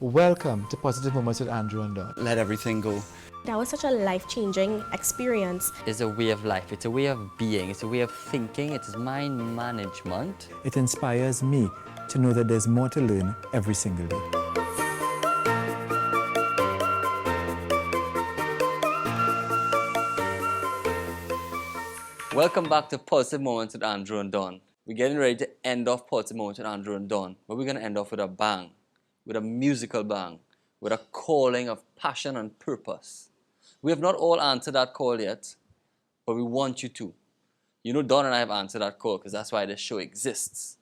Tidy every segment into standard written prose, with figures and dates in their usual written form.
Welcome to Positive Moments with Andrew and Don. Let everything go. That was such a life-changing experience. It's a way of life, it's a way of being, it's a way of thinking, it is mind management. It inspires me to know that there's more to learn every single day. Welcome back to Positive Moments with Andrew and Don. We're getting ready to end off Positive Moments with Andrew and Don, but we're going to end off with a bang, with a musical bang, with a calling of passion and purpose. We have not all answered that call yet, but we want you to. You know, Don and I have answered that call because that's why this show exists.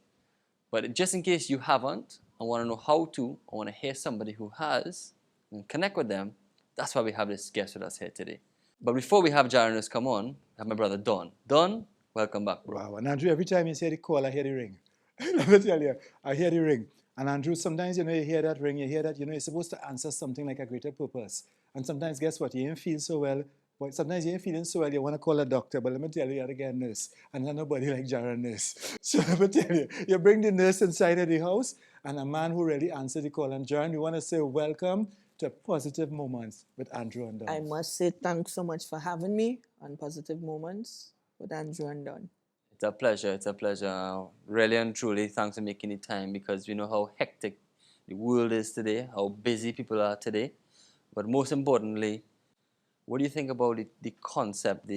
But just in case you haven't, I want to know how to, I want to hear somebody who has, and connect with them. That's why we have this guest with us here today. But before we have Jaron come on, I have my brother Don. Don, welcome back, bro. Wow, and Andrew, every time you say the call, I hear the ring. Let me tell you, I hear the ring. And Andrew, sometimes, you hear that ring, you hear that, you're supposed to answer something like a greater purpose. And sometimes, guess what, you ain't feel so well. But sometimes you ain't feeling so well, you want to call a doctor, but let me tell you, you got to get a nurse. And not nobody like Jaron nurse. So let me tell you, you bring the nurse inside of the house, and a man who really answered the call. And Jaron, we want to say welcome to Positive Moments with Andrew and Don. I must say thanks so much for having me on Positive Moments with Andrew and Don. It's a pleasure, it's a pleasure. Really and truly, thanks for making the time because we know how hectic the world is today, how busy people are today. But most importantly, what do you think about the concept,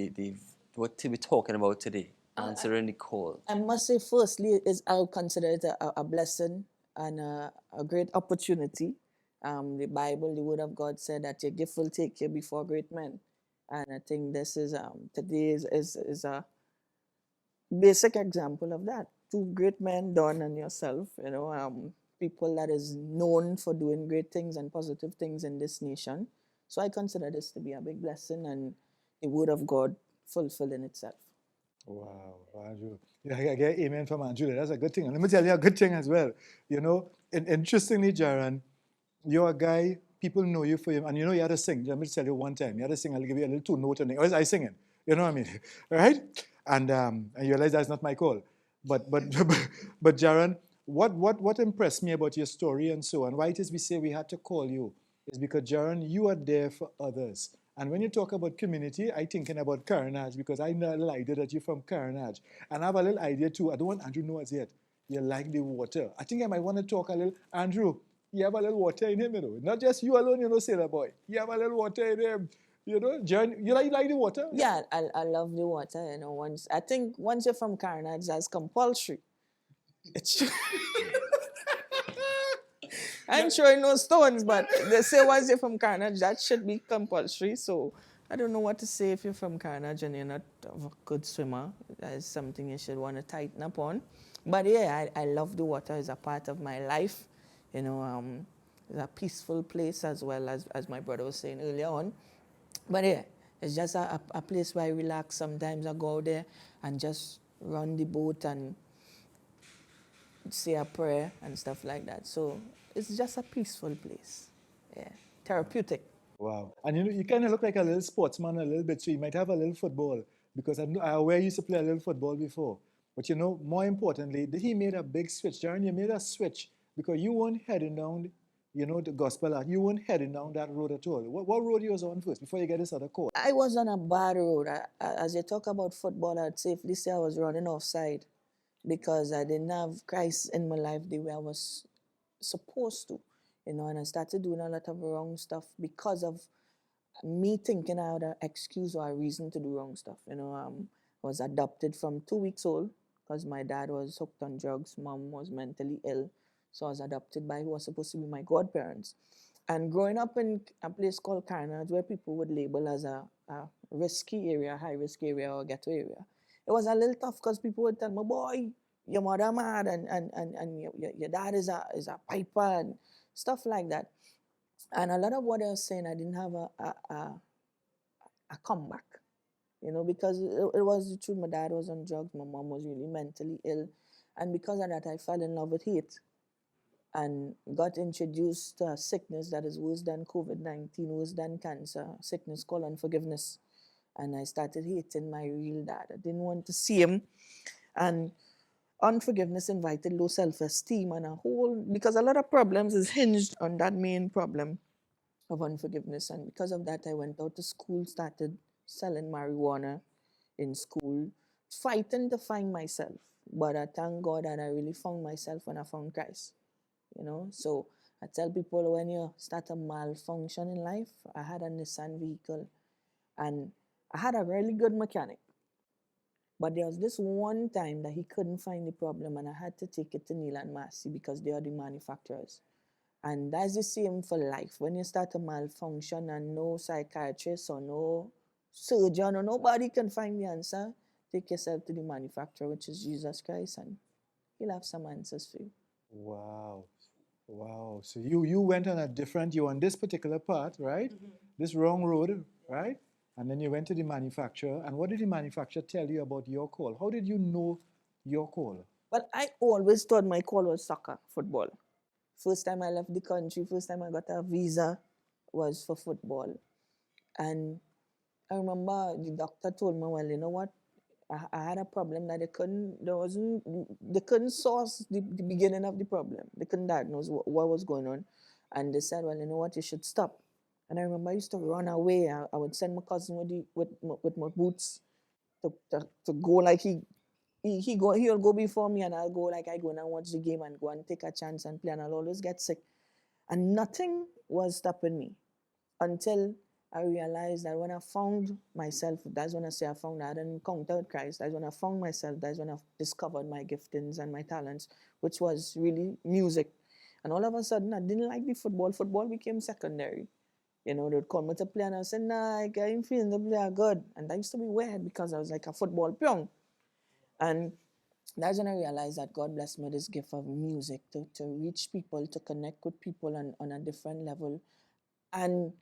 what we're talking about today, answering the call? I must say, firstly, I'll consider it a blessing and a great opportunity. The Bible, the Word of God said that your gift will take you before great men. And I think this is today is a basic example of that. Two great men, Don and yourself, people that is known for doing great things and positive things in this nation. So I consider this to be a big blessing and the Word of God fulfilling itself. Wow, Andrew. I get amen from Andrew. That's a good thing. And let me tell you a good thing as well. Interestingly, Jaron, you're a guy, people know you for him, and you had to sing. Let me tell you one time, you had to sing, I'll give you a little two-note, and I singing. You know what I mean? Right? And you realize that's not my call. But Jaron, what impressed me about your story and so on, why it is we say we had to call you, is because, Jaron, you are there for others. And when you talk about community, I'm thinking about Carnage, because I know a little idea that you're from Carnage. And I have a little idea too. I don't want Andrew to know as yet. You like the water. I think I might want to talk a little. Andrew, you have a little water in him, Not just you alone, sailor boy. You have a little water in him. Jaron, you like the water? Yeah, I love the water. I think once you're from Carnage, that's compulsory. I'm sure no stones, but they say once you're from Carnage, that should be compulsory. So I don't know what to say if you're from Carnage and you're not a good swimmer. That is something you should want to tighten up on. But yeah, I love the water. It's a part of my life. It's a peaceful place as well, as my brother was saying earlier on. But yeah, it's just a place where I relax. Sometimes I go out there and just run the boat and say a prayer and stuff like that. So it's just a peaceful place. Yeah, therapeutic. Wow. And you kind of look like a little sportsman a little bit, so you might have a little football, because I'm aware you used to play a little football before. But more importantly, he made a big switch. Jaron, you made a switch because you weren't heading down, the gospel art. You weren't heading down that road at all. What road you was on first before you get this other call? I was on a bad road. As you talk about football, I'd safely say I was running offside because I didn't have Christ in my life the way I was supposed to, and I started doing a lot of wrong stuff because of me thinking I had an excuse or a reason to do wrong stuff. I was adopted from 2 weeks old because my dad was hooked on drugs, mom was mentally ill, so I was adopted by who was supposed to be my godparents. And growing up in a place called Carnage, where people would label as a risky area, high-risk area or ghetto area, it was a little tough because people would tell me, boy, your mother mad and your dad is a piper and stuff like that. And a lot of what I was saying, I didn't have a comeback, because it was the truth. My dad was on drugs, my mom was really mentally ill. And because of that, I fell in love with hate and got introduced to a sickness that is worse than COVID-19, worse than cancer, a sickness called unforgiveness. And I started hating my real dad. I didn't want to see him. And unforgiveness invited low self-esteem and a whole, because a lot of problems is hinged on that main problem of unforgiveness. And because of that, I went out to school, started selling marijuana in school, fighting to find myself. But I thank God that I really found myself when I found Christ. So I tell people, when you start a malfunction in life, I had a Nissan vehicle and I had a really good mechanic. But there was this one time that he couldn't find the problem and I had to take it to Neil and Massey because they are the manufacturers. And that's the same for life. When you start a malfunction and no psychiatrist or no surgeon or nobody can find the answer, take yourself to the manufacturer, which is Jesus Christ, and he'll have some answers for you. Wow. Wow. So you went on a different, you on this particular path, right? This wrong road, right? And then you went to the manufacturer. And what did the manufacturer tell you about your call? How did you know your call? Well, I always thought my call was soccer, football. First time I left the country, first time I got a visa was for football. And I remember the doctor told me, well, you know what? I had a problem that they couldn't source the beginning of the problem. They couldn't diagnose what was going on. And they said, well, you know what, you should stop. And I remember I used to run away. I would send my cousin with my boots to go like he'll go before me and I'll go like I go and watch the game and go and take a chance and play and I'll always get sick. And nothing was stopping me until I realized that when I found myself, that's when I say I found, I had encountered Christ. That's when I found myself. That's when I discovered my giftings and my talents, which was really music. And all of a sudden, I didn't like the football. Football became secondary. They'd call me to play and I said, nah, I ain't feeling the player good. And that used to be weird because I was like a football pyong. And that's when I realized that God blessed me with this gift of music to reach people, to connect with people on a different level. And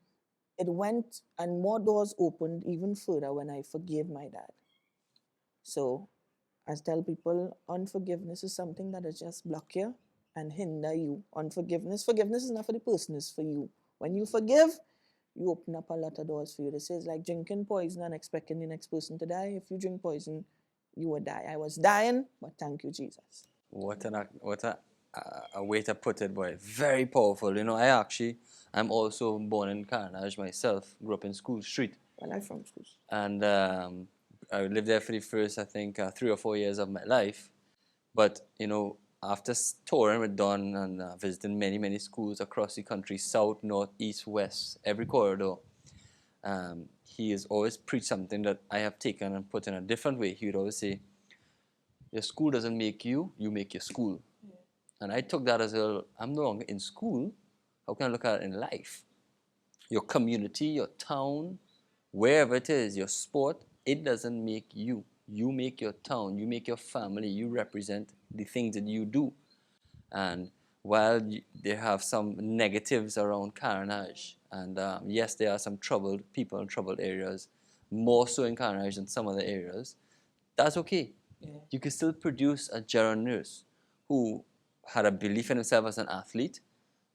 it went, and more doors opened even further when I forgave my dad. So I tell people, unforgiveness is something that is just block you and hinder you. Forgiveness is not for the person, it's for you. When you forgive, you open up a lot of doors for you. This is like drinking poison and expecting the next person to die. If you drink poison, you will die. I was dying, but thank you, Jesus. What a way to put it, boy. Very powerful. I'm also born in Carnage myself. Grew up in School Street. Well, I'm from schools. And I lived there for the first, I think, 3 or 4 years of my life. But, after touring with Don and visiting many, many schools across the country, south, north, east, west, every corridor, he has always preached something that I have taken and put in a different way. He would always say, your school doesn't make you, you make your school. Yeah. And I took that as, well, I'm no longer in school. How can I look at it in life? Your community, your town, wherever it is, your sport, it doesn't make you. You make your town, you make your family, you represent the things that you do. And while they have some negatives around Carnage, and yes, there are some troubled people in troubled areas, more so in Carnage than some other areas, that's okay. Yeah. You can still produce a Jaron nurse who had a belief in himself as an athlete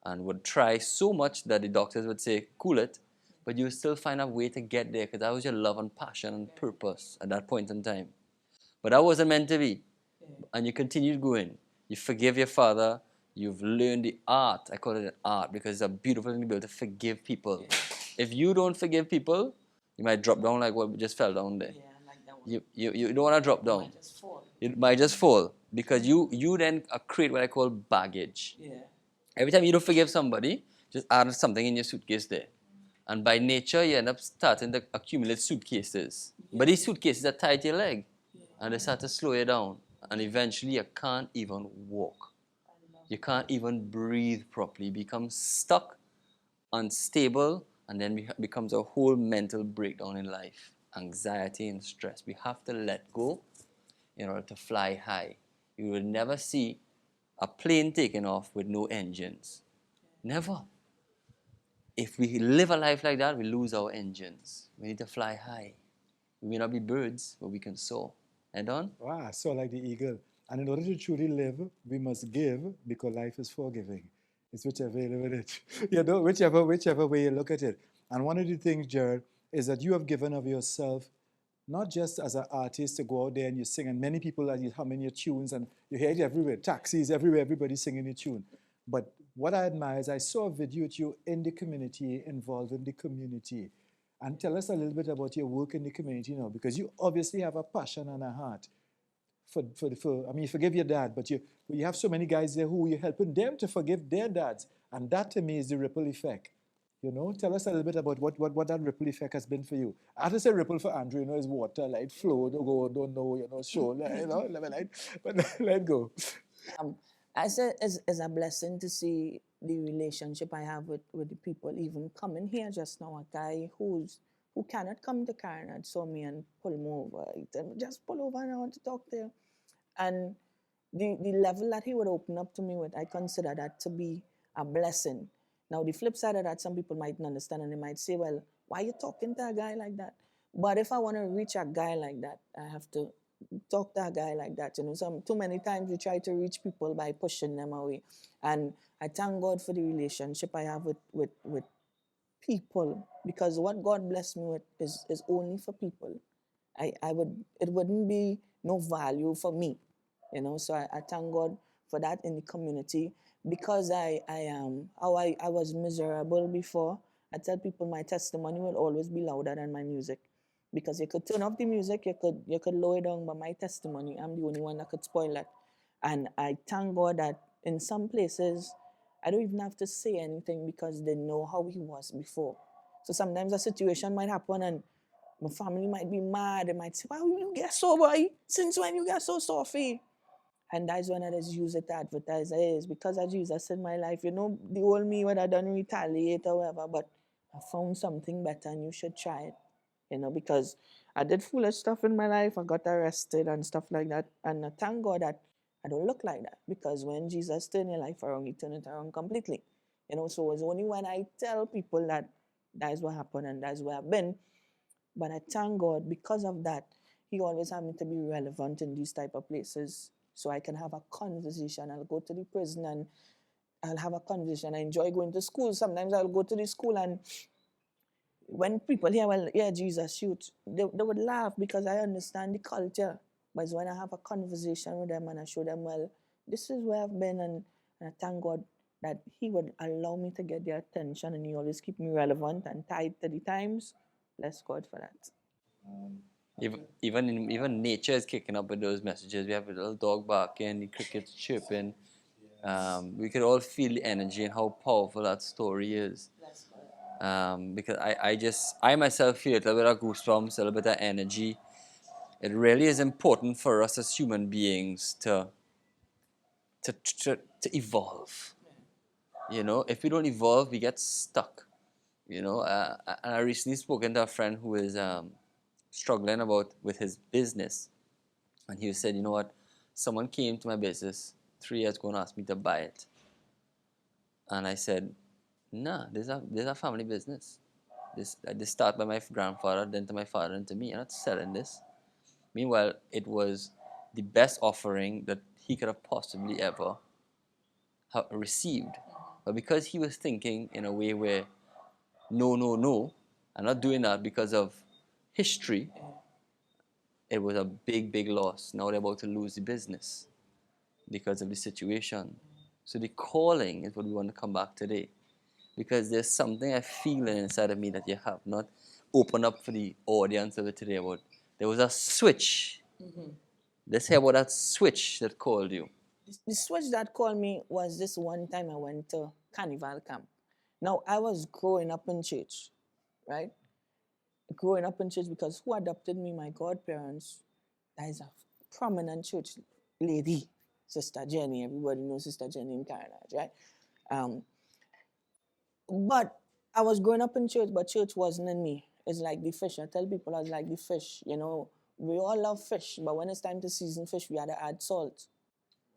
and would try so much that the doctors would say, cool it, but you still find a way to get there because that was your love and passion and purpose at that point in time. But that wasn't meant to be. And you continued going. You forgive your father. You've learned the art. I call it an art because it's a beautiful thing to be able to forgive people. If you don't forgive people, you might drop down like what we just fell down there. You don't want to drop down. It might just fall because you then create what I call baggage. Yeah. Every time you don't forgive somebody, just add something in your suitcase there. And by nature, you end up starting to accumulate suitcases. Yeah. But these suitcases are tied to your leg. Yeah. And they start to slow you down. And eventually, you can't even walk. You can't even breathe properly. You become stuck, unstable, and then becomes a whole mental breakdown in life. Anxiety and stress. We have to let go in order to fly high. You will never see a plane taking off with no engines. Never. If we live a life like that, we lose our engines. We need to fly high. We may not be birds, but we can soar. Head on? Wow, soar like the eagle. And in order to truly live, we must give because life is forgiving. It's whichever way you look at it. Whichever way you look at it. And one of the things, Jared, is that you have given of yourself not just as an artist to go out there and you sing, and many people are humming your tunes and you hear it everywhere, taxis, everywhere, everybody's singing your tune. But what I admire is I saw a video with you in the community, involving the community. And tell us a little bit about your work in the community now, because you obviously have a passion and a heart for I mean, you forgive your dad, but you have so many guys there who you're helping them to forgive their dads. And that to me is the ripple effect. You know, tell us a little bit about what that ripple effect has been for you. I have to say ripple for Andrew, you know, is water, like flow, don't go, don't know, you know, show, you know, like, but let go. I say it's a blessing to see the relationship I have with the people. Even coming here just now, a guy who cannot come to Carnage saw me and pull me over. He said, just pull over and I want to talk to you. And the level that he would open up to me with, I consider that to be a blessing. Now, the flip side of that, some people mightn't understand and they might say, well, why are you talking to a guy like that? But if I want to reach a guy like that, I have to talk to a guy like that. You know, too many times we try to reach people by pushing them away. And I thank God for the relationship I have with people, because what God blessed me with is only for people. It wouldn't be no value for me, you know. So I thank God for that in the community, because I was miserable before. I tell people my testimony will always be louder than my music, because you could turn off the music, you could lower it down, but my testimony, I'm the only one that could spoil that. And I thank God that in some places I don't even have to say anything because they know how he was before. So sometimes a situation might happen and my family might be mad. They might say, why will you get so boy? Since when you get so softy? And that's when I just use it to advertise. It's because of Jesus in my life. You know, the old me would have done retaliate or whatever, but I found something better and you should try it. You know, because I did foolish stuff in my life. I got arrested and stuff like that. And I thank God that I don't look like that, because when Jesus turned your life around, he turned it around completely. You know, so it's only when I tell people that that's what happened and that's where I've been. But I thank God because of that, he always had me to be relevant in these type of places, so I can have a conversation. I'll go to the prison and I'll have a conversation. I enjoy going to school. Sometimes I'll go to the school and when people hear, well, yeah, Jesus, shoot, they would laugh because I understand the culture. But it's when I have a conversation with them and I show them, well, this is where I've been, and I thank God that he would allow me to get their attention, and he always keep me relevant and tied to the times. Bless God for that. Even nature is kicking up with those messages. We have a little dog barking, the crickets chirping. We could all feel the energy and how powerful that story is. Because I myself feel a little bit of goosebumps, a little bit of energy. It really is important for us as human beings to evolve. You know, if we don't evolve, we get stuck. You know, and I recently spoken to a friend who is struggling with his business, and he said, you know what, someone came to my business 3 years ago and asked me to buy it, and I said, nah, this is a family business. This started by my grandfather, then to my father, and to me. I'm not selling this. Meanwhile, it was the best offering that he could have possibly ever have received, but because he was thinking in a way where no, no, no, I'm not doing that because of history, it was a big, big loss. Now they're about to lose the business because of the situation. So the calling is what we want to come back today, because there's something I feel inside of me that you have not opened up for the audience of it today about. There was a switch. Let's hear about that switch that called you. The switch that called me was this one time I went to carnival camp. Now, I was growing up in church, right? Growing up in church, because who adopted me? My godparents. That is a prominent church lady, Sister Jenny. Everybody knows Sister Jenny in Carnage, right? But I was growing up in church, but church wasn't in me. It's like the fish. I tell people I was like the fish. You know, we all love fish, but when it's time to season fish, we had to add salt.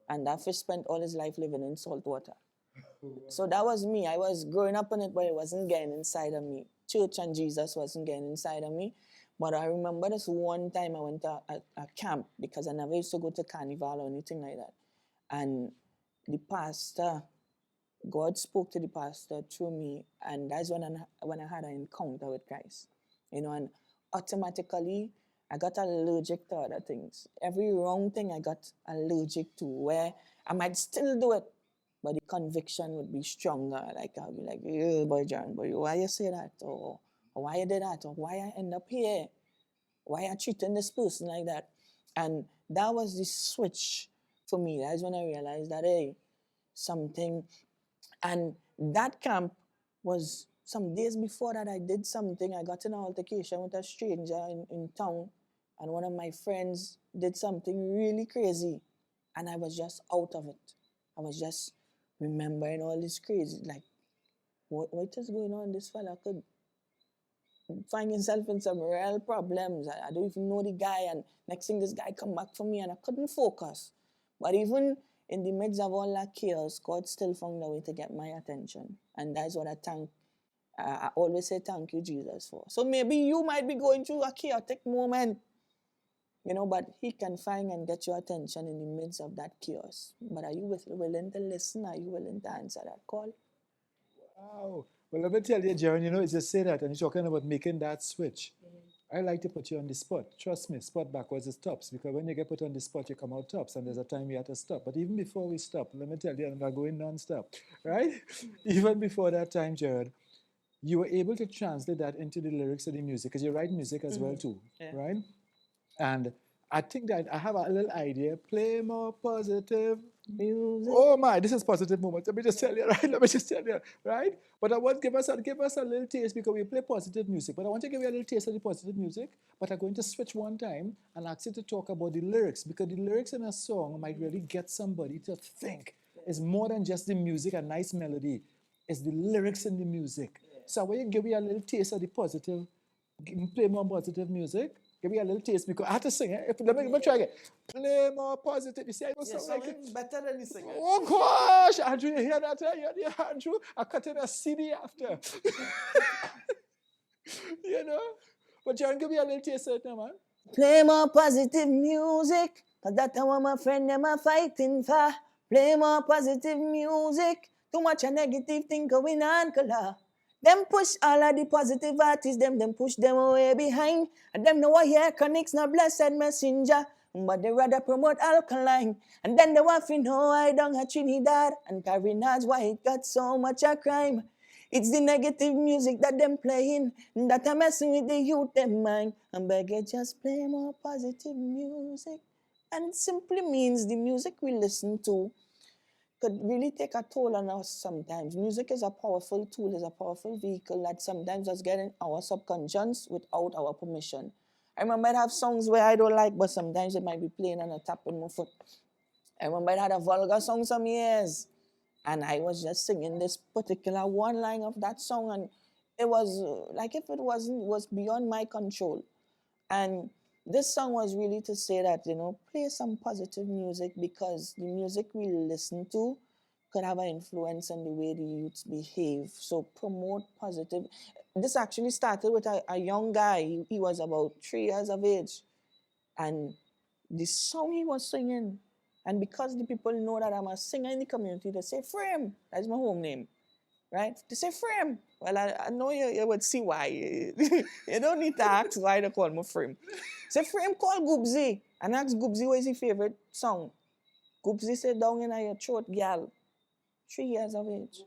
And that fish spent all his life living in salt water. So that was me. I was growing up in it, but it wasn't getting inside of me. Church and Jesus wasn't getting inside of me. But I remember this one time I went to a camp, because I never used to go to carnival or anything like that. And the pastor, God spoke to the pastor through me, and that's when I had an encounter with Christ. You know, and automatically I got allergic to other things. Every wrong thing I got allergic to, where I might still do it, but the conviction would be stronger. Like I'll be like, "Yeah, boy, Jaron, boy, why you say that? Or why you did that? Or why I end up here? Why I treating this person like that?" And that was the switch for me. That's when I realized that, hey, something. And that camp was some days before that. I did something. I got in an altercation with a stranger in town, and one of my friends did something really crazy, and I was just out of it. I was just remembering all this crazy, like, what is going on? This fella could find himself in some real problems. I don't even know the guy, and next thing this guy come back for me, and I couldn't focus. But even in the midst of all that chaos, God still found a way to get my attention, and that's what I always say thank you, Jesus, for. So maybe you might be going through a chaotic moment, but He can find and get your attention in the midst of that chaos. But are you willing to listen? Are you willing to answer that call? Wow. Well, let me tell you, Jaron, it's just say that, and you're talking about making that switch. I like to put you on the spot. Trust me, spot backwards is tops, because when you get put on the spot, you come out tops, and there's a time you have to stop. But even before we stop, let me tell you, I'm not going non-stop, right? Even before that time, Jaron, you were able to translate that into the lyrics of the music, because you write music as well too, right? And I think that I have a little idea. Play more positive music. Oh my, this is positive moment. Let me just tell you, right? Let me just tell you, right? But I want give us a little taste, because we play positive music. But I want to give you a little taste of the positive music. But I'm going to switch one time and ask you to talk about the lyrics, because the lyrics in a song might really get somebody to think. It's more than just the music, a nice melody. It's the lyrics in the music. So I want to give you a little taste of the positive. Play more positive music. Give me a little taste, because I have to sing it. Let me try again. Play more positive. You see, I don't sound like it. Better than the singer. Oh gosh, Andrew, you hear that? Andrew, I cut in a CD after. But Jaron, give me a little taste of it now, man. Play more positive music, cause that's what my friend them are fighting for. Play more positive music. Too much a negative thing going on, color. Them push all of the positive artists, them push them away behind. And them know what here connects no blessed messenger. But they rather promote alkaline. And then they want to know I don't have Trinidad and Carina's why it got so much a crime. It's the negative music that them playing that are messing with the youth them mind. And beg you just play more positive music. And it simply means the music we listen to could really take a toll on us sometimes. Music is a powerful tool, is a powerful vehicle that sometimes just get in our subconscious without our permission. I remember I have songs where I don't like, but sometimes it might be playing and I tap in my foot. I remember I had a vulgar song some years, and I was just singing this particular one line of that song, and it was like if it was beyond my control. And this song was really to say that, play some positive music, because the music we listen to could have an influence on the way the youths behave. So promote positive. This actually started with a young guy. He was about 3 years of age. And the song he was singing, and because the people know that I'm a singer in the community, they say, Frame, that's my home name. Right? They say Frame. Well, I know you would see why. You don't need to ask why they call me Frame. Say Frame call Goobsy. And ask Goobsy what is his favorite song. Goobsy said, down in your throat, gal. 3 years of age.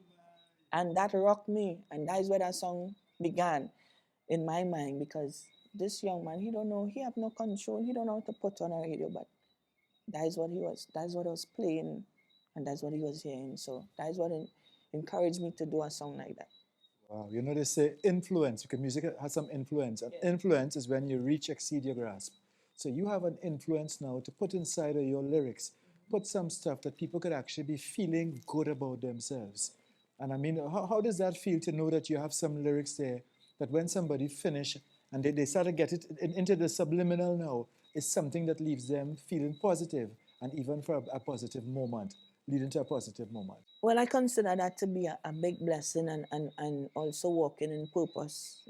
And that rocked me. And that is where that song began in my mind, because this young man, he don't know, he have no control. He don't know how to put on a radio, but that is what he was. That's what I was playing. And that's what he was hearing. So that is what encouraged me to do a song like that. Wow, they say influence, because music has some influence. And influence is when you reach, exceed your grasp. So you have an influence now to put inside of your lyrics, put some stuff that people could actually be feeling good about themselves. And I mean, how does that feel to know that you have some lyrics there that when somebody finish and they start to get it into the subliminal now, it's something that leaves them feeling positive, and even for a positive moment, leading to a positive moment? Well, I consider that to be a big blessing, and also walking in purpose.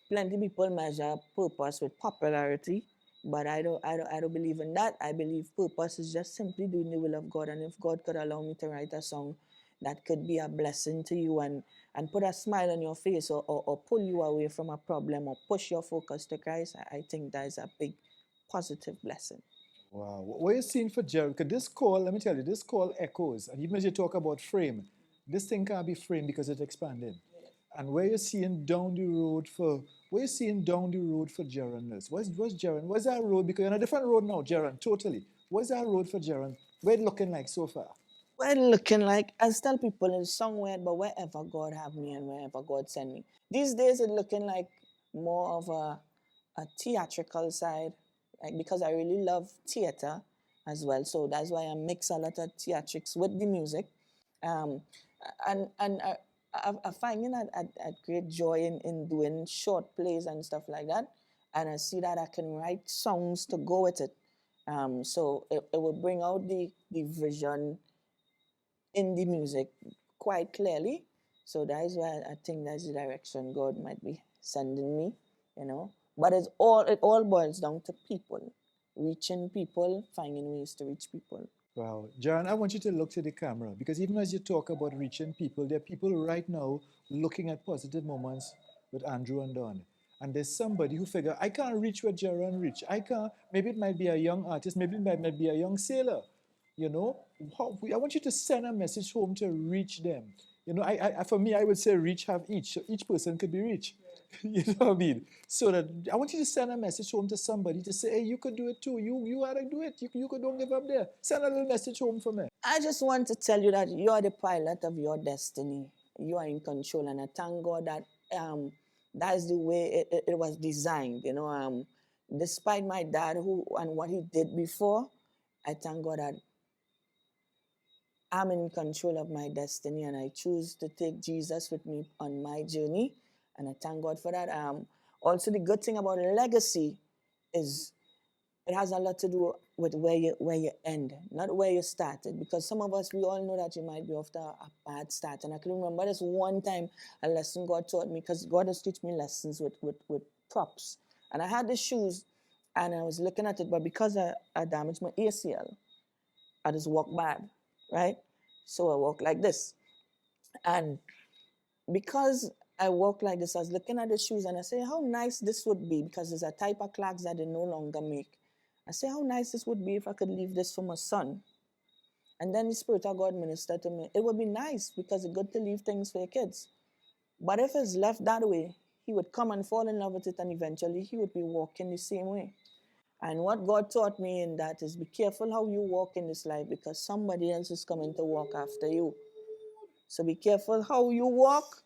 Plenty people measure purpose with popularity, but I don't believe in that. I believe purpose is just simply doing the will of God. And if God could allow me to write a song that could be a blessing to you and put a smile on your face or pull you away from a problem or push your focus to Christ, I think that is a big positive blessing. Wow. What are you seeing for Jaron? Because this call, let me tell you, this call echoes. And even as you talk about frame, this thing can't be framed because it's expanding. And where you're seeing down the road for Jaron is? What's Jaron? What's that road? Because you're on a different road now, Jaron, totally. What's that road for Jaron? What's it looking like so far? Well, looking like, I tell people it's somewhere, but wherever God have me and wherever God send me. These days it's looking like more of a theatrical side, like, because I really love theater as well. So that's why I mix a lot of theatrics with the music. And I finding that I great joy in doing short plays and stuff like that. And I see that I can write songs to go with it. So it will bring out the vision in the music quite clearly. So that is why I think that's the direction God might be sending me, you know. But it all boils down to people, reaching people, finding ways to reach people. Wow. Jaron, I want you to look to the camera because even as you talk about reaching people, there are people right now looking at positive moments with Andrew and Don. And there's somebody who figure, I can't reach where Jaron reach. I can't, maybe it might be a young artist, maybe it might be a young sailor. You know, I want you to send a message home to reach them. You know, for me, I would say reach, have each. So each person could be reached. You know what I mean? So that I want you to send a message home to somebody to say, hey, you could do it too. You ought to do it. You could don't give up there. Send a little message home for me. I just want to tell you that you are the pilot of your destiny. You are in control, and I thank God that that is the way it was designed. You know, despite my dad and what he did before, I thank God that I'm in control of my destiny, and I choose to take Jesus with me on my journey, and I thank God for that. Also, the good thing about legacy is it has a lot to do with where you end, not where you started. Because some of us, we all know that you might be after a bad start. And I can remember this one time a lesson God taught me, because God has taught me lessons with props. And I had the shoes, and I was looking at it, but because I damaged my ACL, I just walked bad, right? So I walk like this. And because I walk like this, I was looking at the shoes and I say, how nice this would be, because there's a type of clogs that they no longer make. I say, how nice this would be if I could leave this for my son. And then the Spirit of God ministered to me. It would be nice because it's good to leave things for your kids. But if it's left that way, he would come and fall in love with it, and eventually he would be walking the same way. And what God taught me in that is, be careful how you walk in this life, because somebody else is coming to walk after you. So be careful how you walk.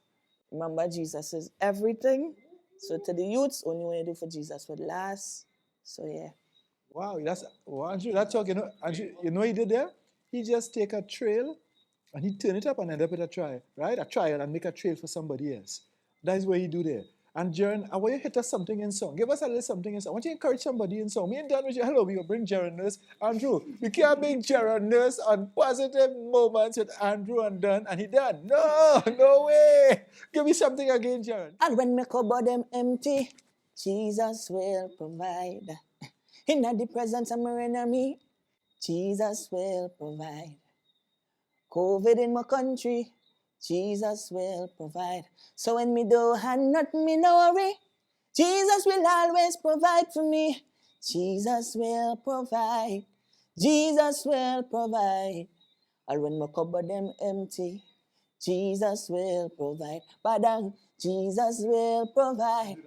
Remember, Jesus is everything. So to the youths, only what you do for Jesus would last. So yeah. Wow, Andrew, that's talk, you know, Andrew, you know what he did there? He just take a trail and he turn it up and end up with a trial, right? A trial and make a trail for somebody else. That is what he do there. And Jaron, I want you to hit us something in song. Give us a little something in song. I want you to encourage somebody in song. Me and Dan, hello, we will bring Jaron Nurse. Andrew, we can't bring Jaron Nurse on positive moments with Andrew and Dan, and he done. No way. Give me something again, Jaron. And when my cupboard them empty, Jesus will provide. In the presence of my enemy, Jesus will provide. COVID in my country, Jesus will provide. So when me do and not me no worry, Jesus will always provide for me. Jesus will provide. Jesus will provide. And when my cupboard them empty, Jesus will provide. Badang, Jesus will provide.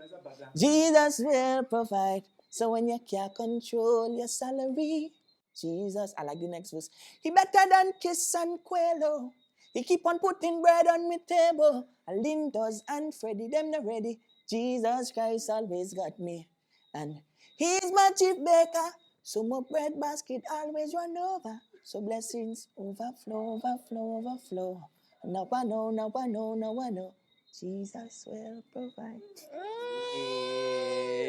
Jesus will provide. So when you can't control your salary, Jesus, I like the next verse. He better than Kiss and Quello. He keep on putting bread on my table. And Lindos and Freddy, them not ready. Jesus Christ always got me. And he's my chief baker. So my bread basket always run over. So blessings overflow, overflow, overflow. Now I know, now I know, now I know. Jesus will provide.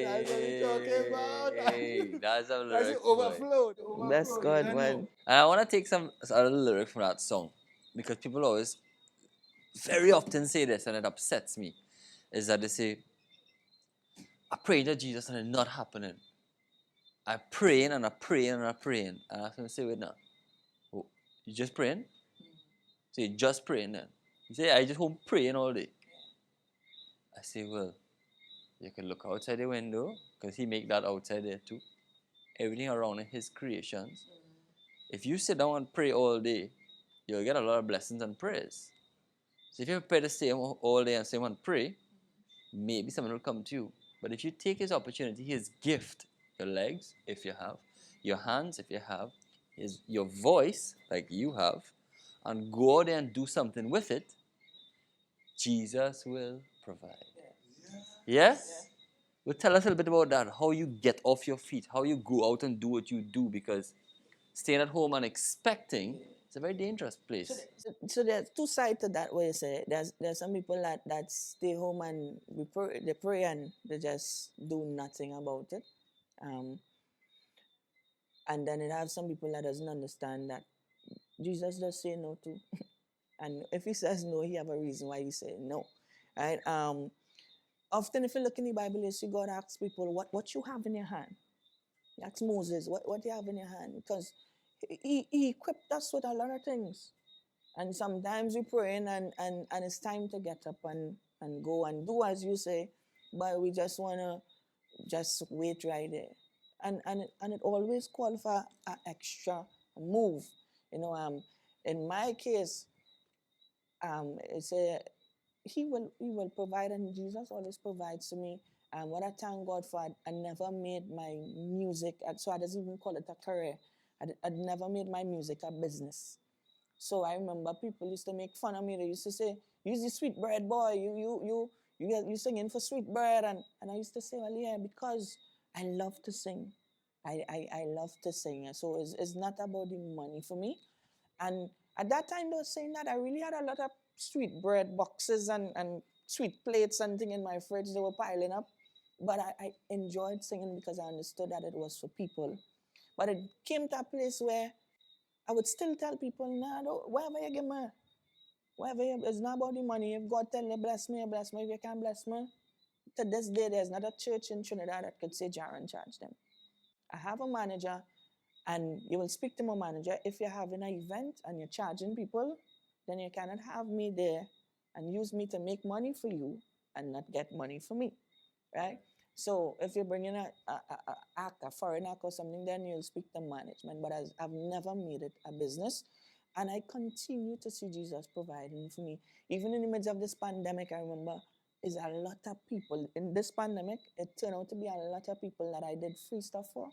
That's what we're talking about. Hey, that's a That's lyric. it, overflowed. Bless God, man. And I want to take a little lyric from that song, because people always very often say this, and it upsets me, is that they say, I prayed to Jesus and it's not happening. I'm praying and I'm praying and I'm praying. And I have to say, wait now. Oh, you just praying? So you're just praying then. You say, I just home praying all day. I say, well, you can look outside the window, because he make that outside there too. Everything around his creations. If you sit down and pray all day, you'll get a lot of blessings and prayers. So if you pray the same all day and same and pray, maybe someone will come to you. But if you take his opportunity, his gift, your legs, if you have, your hands, if you have, your voice, like you have, and go out there and do something with it, Jesus will provide. Yes? Well, tell us a little bit about that, how you get off your feet, how you go out and do what you do, because staying at home and expecting is a very dangerous place. So there's two sides to that way you say. There's some people that stay home and they pray and they just do nothing about it. And then it have some people that doesn't understand that Jesus does say no to. And if he says no, he have a reason why he say no. Right? Often if you look in the Bible, you see God asks people, what you have in your hand? He asks Moses, what you have in your hand? Because he equipped us with a lot of things. And sometimes we praying and it's time to get up and go and do as you say, but we just want to just wait right there. And it always call for an extra move. In my case, it's a he will provide, and Jesus always provides to me. And what I thank God for, I never made my music, so I doesn't even call it a career. I'd never made my music a business. So I remember people used to make fun of me. They used to say, "You're the sweet bread boy. You singing for sweet bread." And I used to say, "Well, yeah, because I love to sing. I love to sing. So it's not about the money for me." And at that time, they were saying that I really had a lot of sweet bread boxes and sweet plates and things in my fridge. They were piling up. But I enjoyed singing because I understood that it was for people. But it came to a place where I would still tell people, nah, wherever you give me, it's not about the money. If God tell you, bless me, you bless me. If you can't bless me, to this day, there's not a church in Trinidad that could say Jaron charge them. I have a manager, and you will speak to my manager. If you're having an event and you're charging people, then you cannot have me there and use me to make money for you and not get money for me, right? So if you're bringing a foreign act or something, then you'll speak to management. But I've never made it a business. And I continue to see Jesus providing for me. Even in the midst of this pandemic, I remember is a lot of people. In this pandemic, it turned out to be a lot of people that I did free stuff for.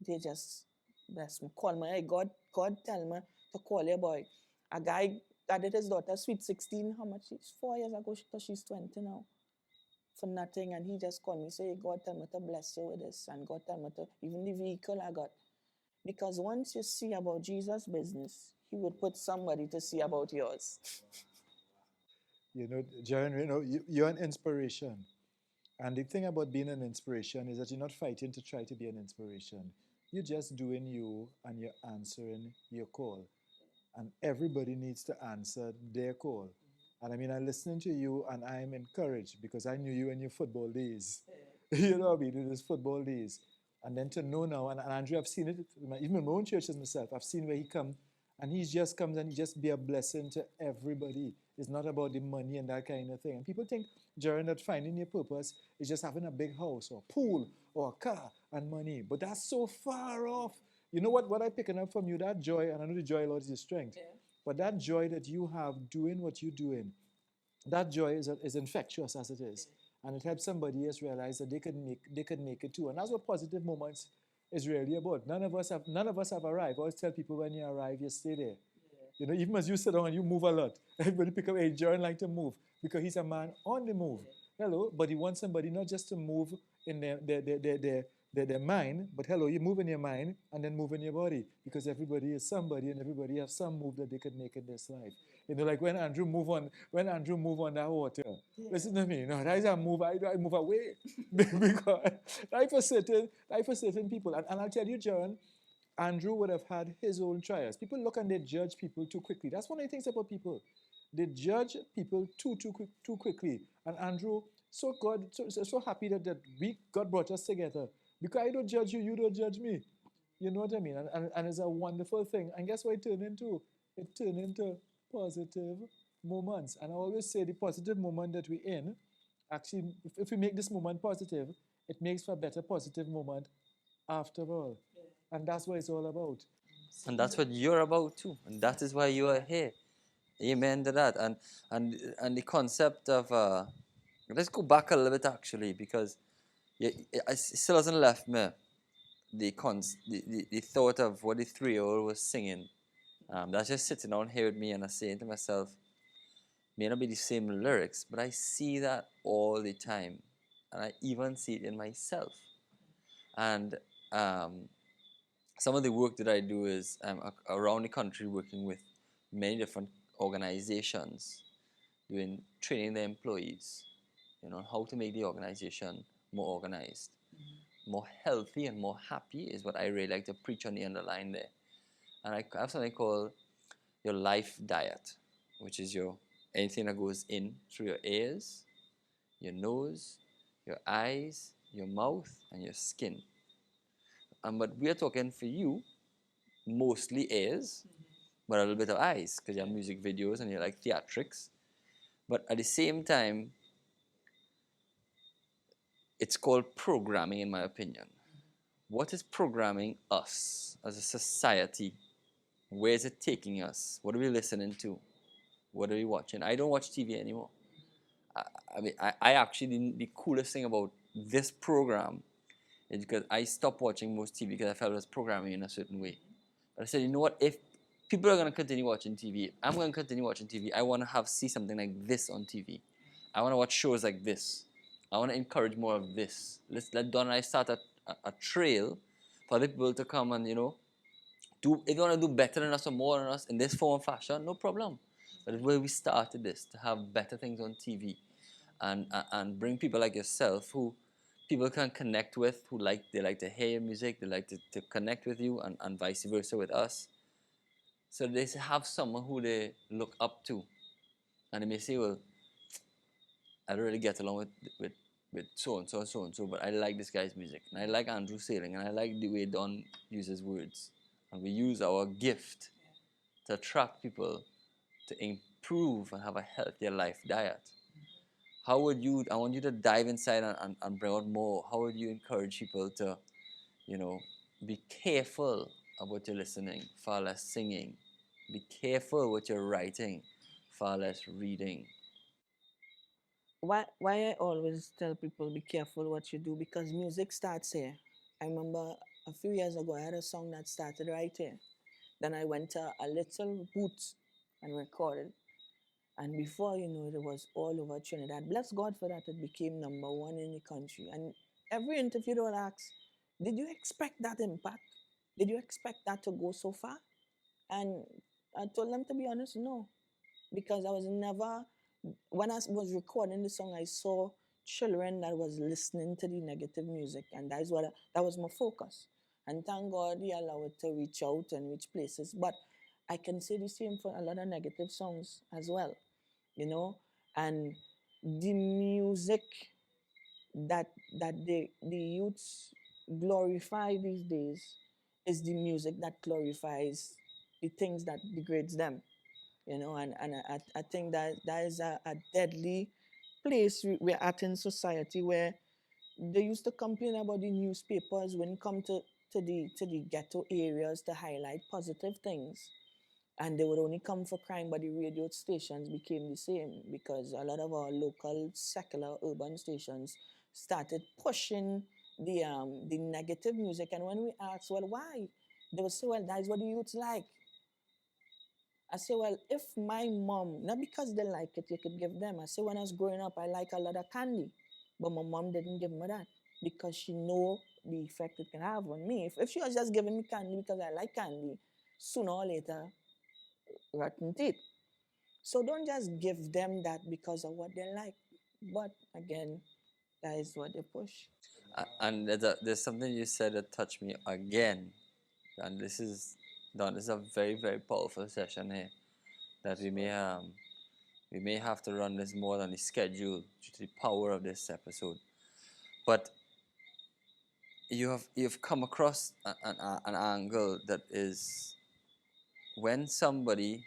They just bless me, call me. Hey, God tell me to call your boy. A guy that did his daughter sweet 16, how much? 4 years ago, because she's 20 now. For nothing, and he just called me, say, God tell me to bless you with this, and God tell me to, even the vehicle I got. Because once you see about Jesus' business, he would put somebody to see about yours. Jaron, you're an inspiration. And the thing about being an inspiration is that you're not fighting to try to be an inspiration. You're just doing you and you're answering your call. And everybody needs to answer their call. And I mean, I'm listening to you and I'm encouraged because I knew you in your football days. You know what I mean? In his football days. And then to know now, and Andrew, I've seen it, even in my own churches myself, I've seen where he comes and he just comes and he just be a blessing to everybody. It's not about the money and that kind of thing. And people think, Jaron, that finding your purpose is just having a big house or pool or a car and money. But that's so far off. You know what I'm picking up from you, that joy, and I know the joy, Lord, is your strength. Yeah. But that joy that you have doing what you're doing, that joy is infectious as it is. Yeah. And it helps somebody else realize that they could make it too. And that's what positive moments is really about. None of us have arrived. I always tell people when you arrive, you stay there. Yeah. Even as you sit down and you move a lot, everybody pick up, hey, Jaron like to move because he's a man on the move. Yeah. Hello, but he wants somebody not just to move in their mind, but hello, you move in your mind and then move in your body because everybody is somebody and everybody has some move that they could make in this life. Like when Andrew move on that water. Yeah. Listen to me. No, that is a move. I move away because life for certain people. And I'll tell you, Jaron, Andrew would have had his own trials. People look and they judge people too quickly. That's one of the things about people. They judge people too quickly. And Andrew, so happy that God brought us together. Because I don't judge you, you don't judge me. You know what I mean? And it's a wonderful thing. And guess what it turned into? it turns into positive moments. And I always say the positive moment that we're in, actually, if we make this moment positive, it makes for a better positive moment after all. And that's what it's all about. And that's what you're about too. And that is why you are here. Amen to that. And the concept of let's go back a little bit actually, because it still hasn't left me the thought of what the 3-year-old was singing. That's just sitting down here with me, and I'm saying to myself, may not be the same lyrics, but I see that all the time, and I even see it in myself. And some of the work that I do is around the country, working with many different organizations, doing training their employees, how to make the organization more organized, more healthy, and more happy is what I really like to preach on the underline there. And I have something called your life diet, which is anything that goes in through your ears, your nose, your eyes, your mouth, and your skin. But we are talking for you, mostly ears, but a little bit of eyes, because you have music videos and you like theatrics. But at the same time, it's called programming, in my opinion. What is programming us as a society? Where is it taking us? What are we listening to? What are we watching? I don't watch TV anymore. I actually, the coolest thing about this program is because I stopped watching most TV because I felt it was programming in a certain way. But I said, you know what? If people are going to continue watching TV, I'm going to continue watching TV. I want to see something like this on TV. I want to watch shows like this. I want to encourage more of this. Let Don and I start a trail for other people to come and, if you want to do better than us or more than us in this form of fashion, no problem. But it's where we started this, to have better things on TV and bring people like yourself who people can connect with, they like to hear your music, they like to connect with you, and vice versa with us. So they have someone who they look up to. And they may say, well, I don't really get along with so-and-so and so-and-so, but I like this guy's music. And I like Andrew sailing, and I like the way Don uses words. And we use our gift to attract people to improve and have a healthier life diet. How would you, I want you to dive inside and bring out more. How would you encourage people to, be careful of what you're listening, far less singing. Be careful what you're writing, far less reading. Why I always tell people be careful what you do, because music starts here. I remember a few years ago I had a song that started right here. Then I went to a little booth and recorded. And before you know it, it was all over Trinidad. Bless God for that, it became number one in the country. And every interview they will ask, did you expect that impact? Did you expect that to go so far? And I told them, to be honest, no. Because I was never, when I was recording the song, I saw children that was listening to the negative music, and that was my focus. And thank God He allowed it to reach out and reach places. But I can say the same for a lot of negative songs as well, And the music that the youths glorify these days is the music that glorifies the things that degrades them. And I think that is a deadly place we're at in society, where they used to complain about the newspapers when it come to the ghetto areas to highlight positive things, and they would only come for crime, but the radio stations became the same, because a lot of our local secular urban stations started pushing the negative music. And when we asked, well, why, they would say, well, that's what the youths like. I say, well, if my mom, not because they like it, you could give them. I say, when I was growing up, I like a lot of candy, but my mom didn't give me that because she know the effect it can have on me. If she was just giving me candy because I like candy, sooner or later, rotten teeth. So don't just give them that because of what they like. But again, that is what they push. And there's something you said that touched me again. And this is, Don, this is a very, very powerful session here. That we may have to run this more than the schedule due to the power of this episode. But you've come across an angle that is, when somebody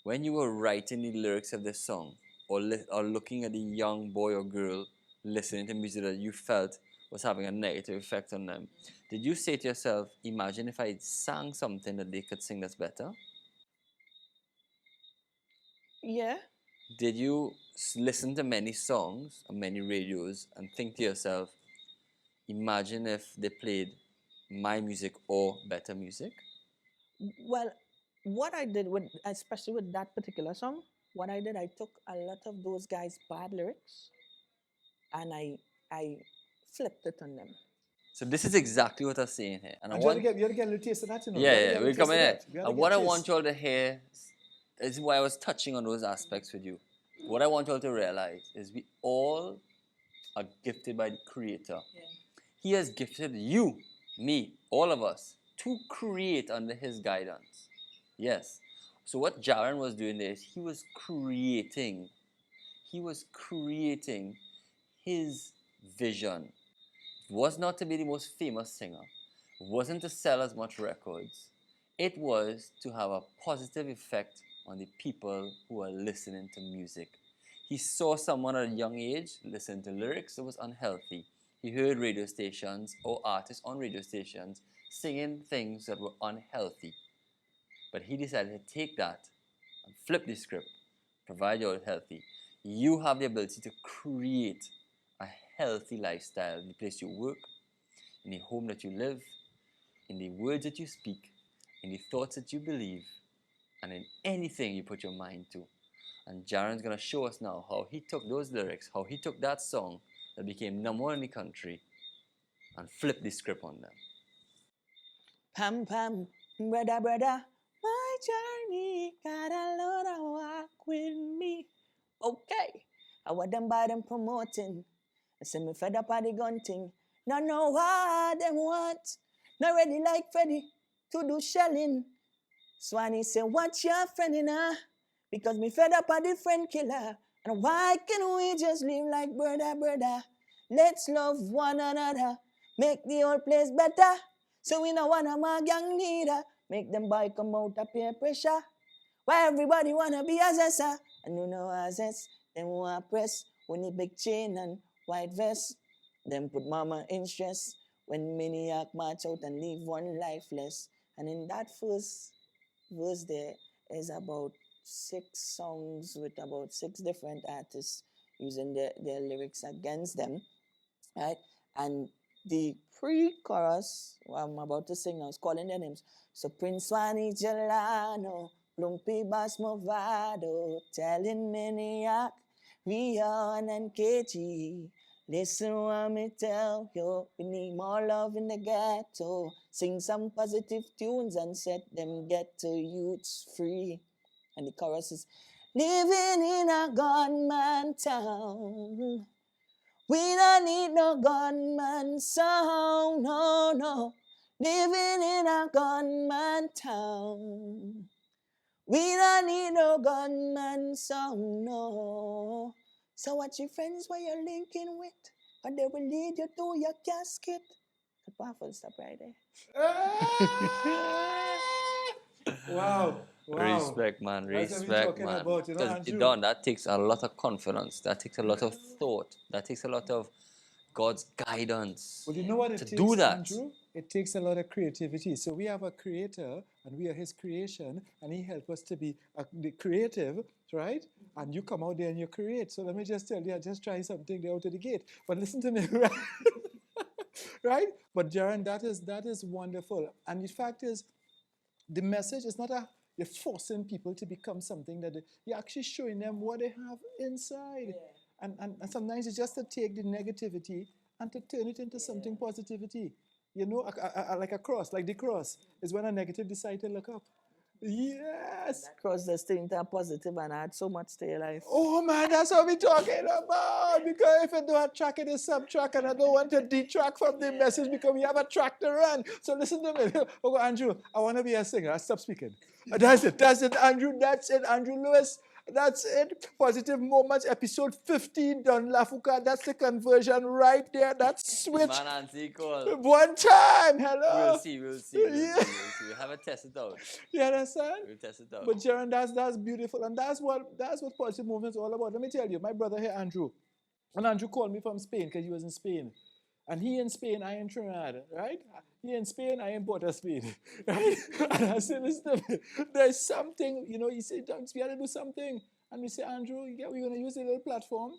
when you were writing the lyrics of this song, or looking at the young boy or girl listening to music that you felt was having a negative effect on them, did you say to yourself, imagine if I sang something that they could sing that's better? Yeah. Did you listen to many songs on many radios and think to yourself, imagine if they played my music or better music? Well, what I did with, especially with that particular song, what I did, I took a lot of those guys' bad lyrics, and I flipped it on them. So this is exactly what I'm saying here. And I And want, you gotta get a little taste of that, you know. yeah, we're coming in. in. And what I want y'all to hear is why I was touching on those aspects with you. What I want y'all to realize is we all are gifted by the Creator. He has gifted you, me, all of us, to create under His guidance. Yes. So what Jaron was doing there is he was creating his vision. It was not to be the most famous singer. It wasn't to sell as much records. It was to have a positive effect on the people who are listening to music. He saw someone at a young age listen to lyrics that was unhealthy. He heard radio stations or artists on radio stations singing things that were unhealthy. But he decided to take that and flip the script, provide you all healthy. You have the ability to create a healthy lifestyle in the place you work, in the home that you live, in the words that you speak, in the thoughts that you believe, and in anything you put your mind to. And Jaron's going to show us now how he took those lyrics, how he took that song that became number one in the country and flipped the script on them. Pam pam, brother, brother, my journey got a lot of walk with me. Okay, I want them by them promoting. I say me fed up of the gun thing. No know what them want. Not ready like Freddy to do shelling. Swanee say, watch your friend in her. Because me fed up of the friend killer. And why can we just live like brother, brother? Let's love one another. Make the whole place better. So we no want a more gang leader. Make them boy come out of peer pressure. Why everybody wanna be assessor? And you know assess. Them want press. When the big chain and white vest. Them put mama in stress. When maniac march out and leave one lifeless. And in that first verse there is about 6 songs with about 6 different artists using their lyrics against them, right? And the pre-chorus, I'm about to sing now, is calling their names. So Prince Wani Jelano, Lumpy Bass Movado, telling Maniac, Rion and KG. Listen what me tell you, we need more love in the ghetto. Sing some positive tunes and set them ghetto youths free. And the chorus is, living in a gunman town. We don't need no gunman sound, no, no. Living in a gunman town. We don't need no gunman sound, no. So what your friends where you're linking with? And they will lead you to your casket. The powerful stop right there. Wow. Respect, man. That's what we're Respect, talking man. about, you know, Because Andrew. Don, that takes a lot of confidence. That takes a lot of thought. That takes a lot of God's guidance. Well, you know what it to takes, do that. Andrew? It takes a lot of creativity. So we have a creator, and we are his creation, and he helped us to be the creative, right? And you come out there and you create. So let me just tell you, I just try something there out of the gate. But listen to me, right? Right? But Jaron, that is wonderful. And the fact is, the message is not you're forcing people to become something that you're actually showing them what they have inside. Yeah. And sometimes it's just to take the negativity and to turn it into something positivity. You know, like a cross, like the cross is when a negative decides to look up. Yes. That cross the thing to positive and add so much to your life. Oh man, that's what we're talking about. Because if you don't track it, it's subtract, and I don't want to detract from the message because we have a track to run. So listen to me. Oh, Andrew, I want to be a singer. Stop speaking. That's it, Andrew. That's it, Andrew Lewis. That's it. Positive Moments, episode 15 done. Lafuka, that's the conversion right there. That's switch. Man, Nancy, call. One time. Hello. We'll see. We'll have a test it out. You understand? We'll test it out. But Jaron, that's beautiful, and that's what positive movement is all about. Let me tell you, my brother here, Andrew, and Andrew called me from Spain because he was in Spain, and he in Spain, I in Trinidad, right? He in Spain, I in Port of Spain, right? And I said, listen, there's something, he said, we got to do something, and we say, Andrew, yeah, we're gonna use a little platform,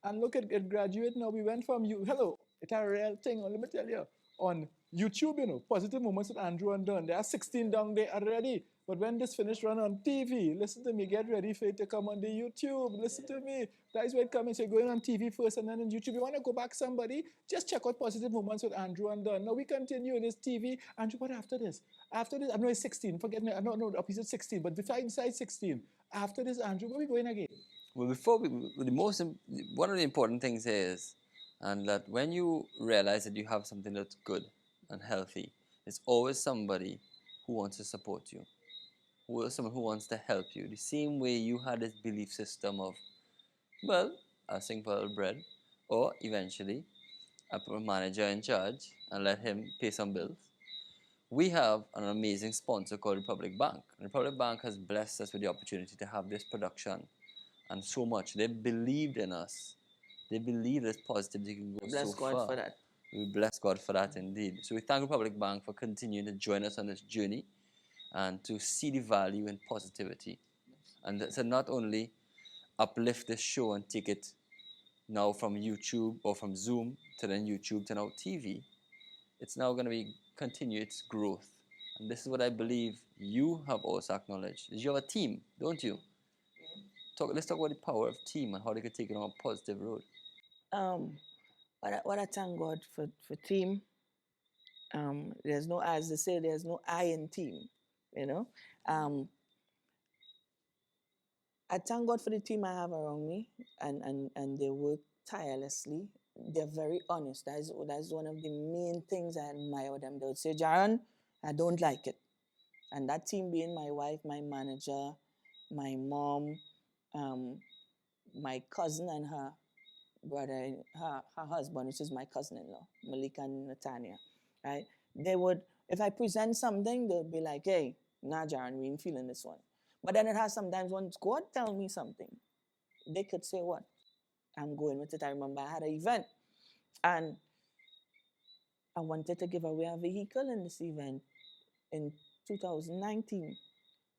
and look at graduate now. We went from you, hello, it's a real thing. Let me tell you, on YouTube, positive moments with Andrew and Don. There are 16 down there already. But when this finish run on TV, listen to me, get ready for it to come on the YouTube. Listen to me. That's where it comes. So you're going on TV first and then on YouTube. You want to go back somebody, just check out Positive Moments with Andrew and Don. Now we continue in this TV. Andrew, what after this? After this, I know it's 16. Forget me. No, episode 16. But besides 16, after this, Andrew, where are we going again? Well, one of the important things is, and that when you realize that you have something that's good and healthy, there's always somebody who wants to support you. Someone who wants to help you. The same way you had this belief system of, well, I'll sing for a little bread, or eventually I put a manager in charge and let him pay some bills. We have an amazing sponsor called Republic Bank. And Republic Bank has blessed us with the opportunity to have this production and so much. They believed in us. They believe this positivity can go Bless so God far. for that. We bless God for that indeed. So we thank Republic Bank for continuing to join us on this journey and to see the value in positivity. And to not only uplift this show and take it now from YouTube or from Zoom to then YouTube to now TV, it's now going to continue its growth. And this is what I believe you have also acknowledged. You have a team, don't you? Let's talk about the power of team and how they can take it on a positive road. What I thank God for team. There's no, as they say, there's no I in team. I thank God for the team I have around me, and they work tirelessly. They're very honest. That's one of the main things I admire them. They would say, Jaron, I don't like it. And that team being my wife, my manager, my mom, my cousin and her brother, her husband, which is my cousin-in-law, Malika and Natania, right? They would, if I present something, they'd be like, hey, nah, Jaron, we ain't feeling this one. But then it has sometimes when God tell me something, they could say what? I'm going with it. I remember I had an event and I wanted to give away a vehicle in this event in 2019.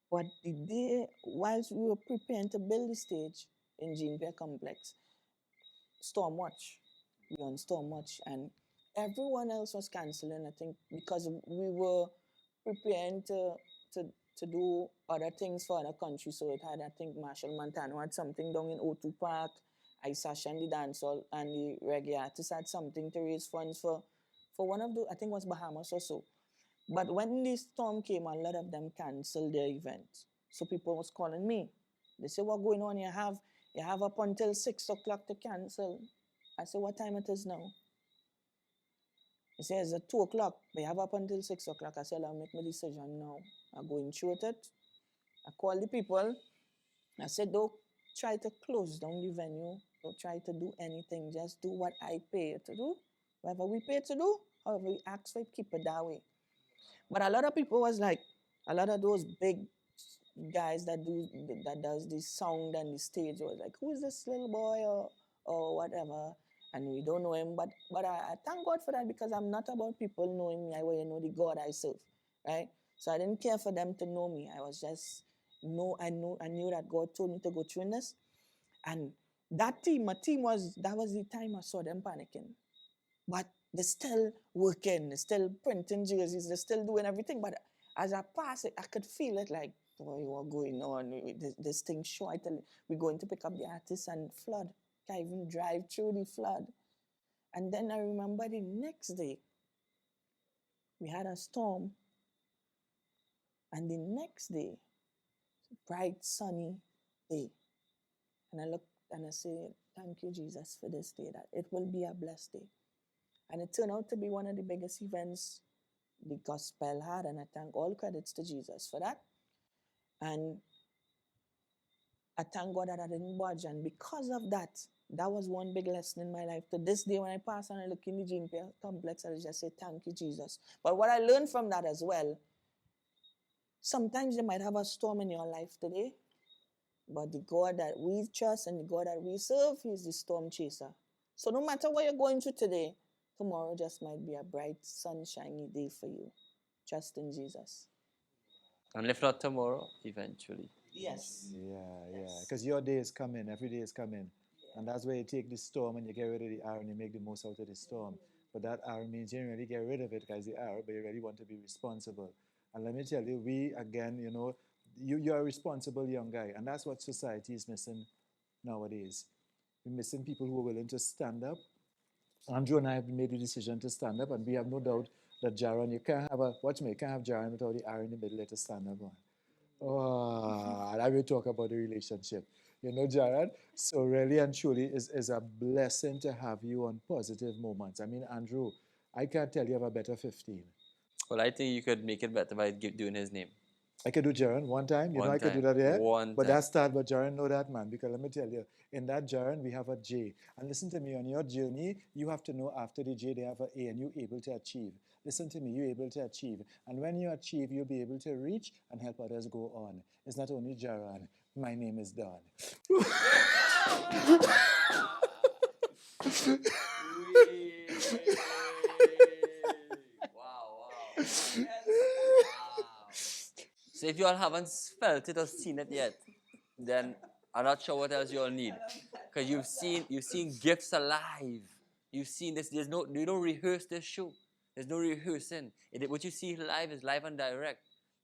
But the day, whilst we were preparing to build the stage in Jean Pierre Complex, storm watch. We were on storm watch and everyone else was cancelling, I think, because we were preparing to do other things for other countries. So it had, I think, Marshall Montano had something down in O2 Park. Isasha and the dancehall and the reggae artists had something to raise funds for one of the, I think it was Bahamas or so. But when the storm came, a lot of them canceled their events. So people was calling me. They say, what going on? You have up until 6 o'clock to cancel. I said, what time it is now? He says, it's 2 o'clock. They have up until 6 o'clock. I said, I'll make my decision now. I go in through it. I call the people. I said, don't try to close down the venue. Don't try to do anything. Just do what I pay you to do. Whatever we pay to do, however we ask for it, keep it that way. But a lot of people was like, a lot of those big guys that does the sound and the stage was like, who is this little boy or whatever? And we don't know him. But I thank God for that because I'm not about people knowing me. I want to know the God I serve, right? So I didn't care for them to know me. I was just, I knew that God told me to go through this. And that team was the time I saw them panicking. But they're still working, they're still printing jerseys, they're still doing everything. But as I pass it, I could feel it like, boy, what's going on? This thing short. We're going to pick up the artists and flood. Can't even drive through the flood. And then I remember the next day, we had a storm. And the next day, bright, sunny day. And I look and I say, thank you, Jesus, for this day, that it will be a blessed day. And it turned out to be one of the biggest events the gospel had, and I thank all credits to Jesus for that. And I thank God that I didn't budge. And because of that, that was one big lesson in my life. To this day, when I pass and I look in the gym complex, I just say, thank you, Jesus. But what I learned from that as well, sometimes you might have a storm in your life today, but the God that we trust and the God that we serve, He's the storm chaser. So no matter what you're going through today, tomorrow just might be a bright, sunshiny day for you. Trust in Jesus. And if not tomorrow, eventually. Yes. Yeah. Because your day is coming, every day is coming. And that's where you take the storm and you get rid of the hour and you make the most out of the storm. But that hour means you don't really get rid of it because the hour, but you really want to be responsible. And let me tell you, we, again, you're a responsible young guy. And that's what society is missing nowadays. We're missing people who are willing to stand up. Andrew and I have made the decision to stand up, and we have no doubt that Jaron, you can't have Jaron without the hour in the middle to stand up on. Oh, and I will talk about the relationship. Jared, so really and truly is a blessing to have you on Positive Moments. I mean, Andrew, I can't tell you have a better 15. Well, I think you could make it better by doing his name. I could do Jaron one time. One I could do time. that, yeah? One But time. that's start, but Jaron know that, man, because let me tell you, in that Jaron, we have a J. And listen to me, on your journey, you have to know after the J, they have an A, and you're able to achieve. Listen to me, you're able to achieve. And when you achieve, you'll be able to reach and help others go on. It's not only Jaron. My name is Don. Wow. So if you all haven't felt it or seen it yet, then I'm not sure what else you all need. Because you've seen gifts alive. You've seen this. You don't rehearse this show. There's no rehearsing. What you see live is live and direct.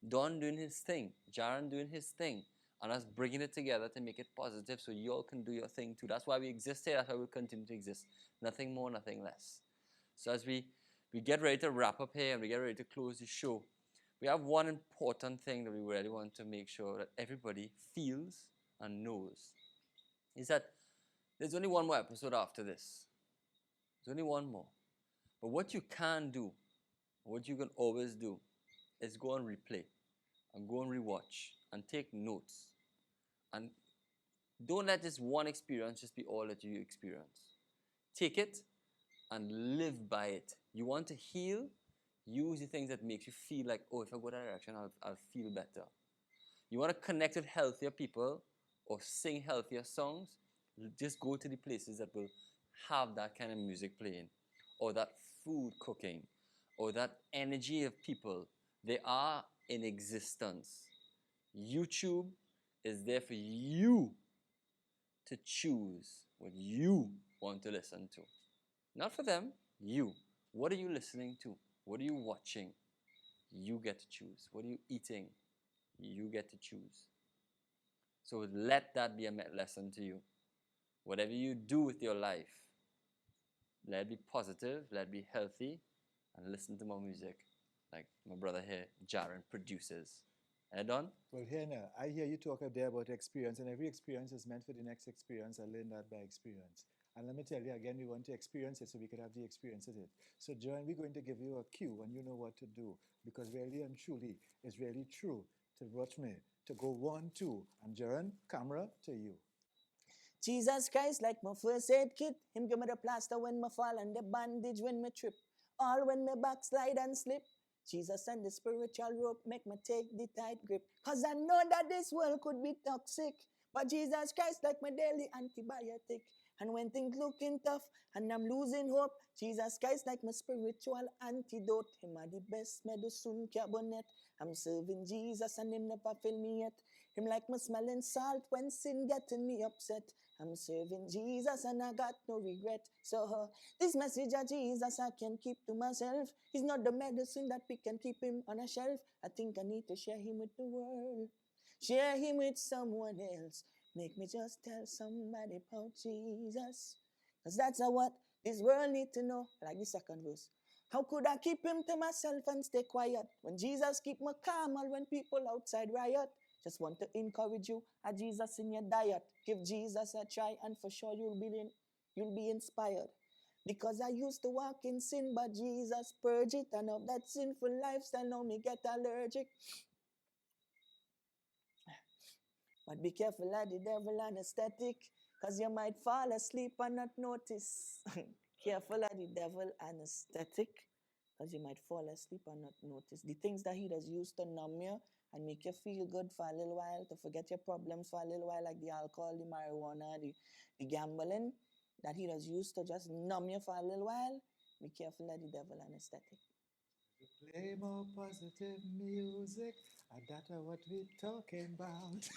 Don doing his thing, Jaron doing his thing, and us bringing it together to make it positive so you all can do your thing too. That's why we exist here. That's why we'll continue to exist. Nothing more, nothing less. So as we get ready to wrap up here and we get ready to close the show, we have one important thing that we really want to make sure that everybody feels and knows, is that there's only one more episode after this. There's only one more. But what you can do, what you can always do, is go and replay and go and rewatch and take notes. And don't let this one experience just be all that you experience. Take it and live by it. You want to heal, use the things that makes you feel like, oh, if I go that direction, I'll feel better. You want to connect with healthier people or sing healthier songs, just go to the places that will have that kind of music playing, or that food cooking, or that energy of people. They are in existence. YouTube is there for you to choose what you want to listen to. Not for them, you. What are you listening to? What are you watching? You get to choose. What are you eating? You get to choose. So let that be a lesson to you. Whatever you do with your life, let it be positive, let it be healthy, and listen to more music like my brother here, Jaron, produces. Head on? Well, here now, I hear you talk up there about experience, and every experience is meant for the next experience. I learned that by experience. And let me tell you again, we want to experience it so we could have the experience of it. So, Jaron, we're going to give you a cue, and you know what to do. Because really and truly, it's really true to watch me, to go 1, 2. And Jaron, camera to you. Jesus Christ, like my first aid kit. Him give me the plaster when me fall and the bandage when me trip. All when me backslide and slip. Jesus and the spiritual rope make me take the tight grip. Cause I know that this world could be toxic. But Jesus Christ like my daily antibiotic. And when things looking tough and I'm losing hope, Jesus Christ like my spiritual antidote. Him are the best medicine cabinet. I'm serving Jesus and him never fail me yet. Him like my smelling salt when sin getting me upset. I'm serving Jesus and I got no regret. So this message of Jesus I can keep to myself. He's not the medicine that we can keep him on a shelf. I think I need to share him with the world. Share him with someone else. Make me just tell somebody about Jesus. Because that's what this world need to know. I like the second verse. How could I keep him to myself and stay quiet when Jesus keep me calm all when people outside riot? Just want to encourage you, a Jesus in your diet. Give Jesus a try and for sure you'll be inspired. Because I used to walk in sin, but Jesus purged it. And of that sinful lifestyle, now me get allergic. But be careful of the devil anesthetic, because you might fall asleep and not notice. Careful of the devil anesthetic, because you might fall asleep and not notice. The things that he does use to numb you and make you feel good for a little while, to forget your problems for a little while, like the alcohol, the marijuana, the gambling, that he does use to just numb you for a little while, be careful of the devil anesthetic. Play more positive music. That's what we're talking about.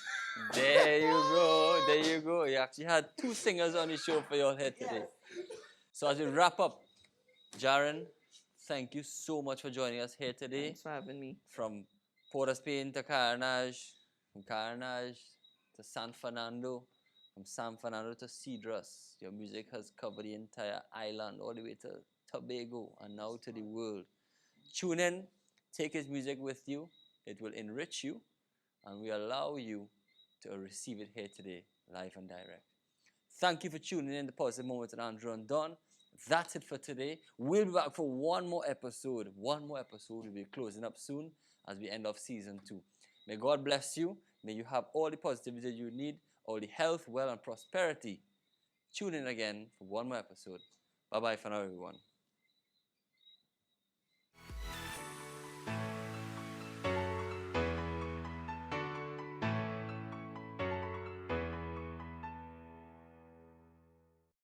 There you go. There you go. You actually had two singers on the show for your head today. So as we wrap up, Jaron, thank you so much for joining us here today. Thanks for having me. From Port of Spain to Carnage, from Carnage to San Fernando, from San Fernando to Cedros. Your music has covered the entire island, all the way to Tobago, and now to the world. Tune in, take his music with you. It will enrich you, and we allow you to receive it here today, live and direct. Thank you for tuning in to Positive Moments with Andrew and Don. That's it for today. We'll be back for one more episode. One more episode. We'll be closing up soon as we end off season 2. May God bless you. May you have all the positivity you need, all the health, wealth, and prosperity. Tune in again for one more episode. Bye-bye for now, everyone.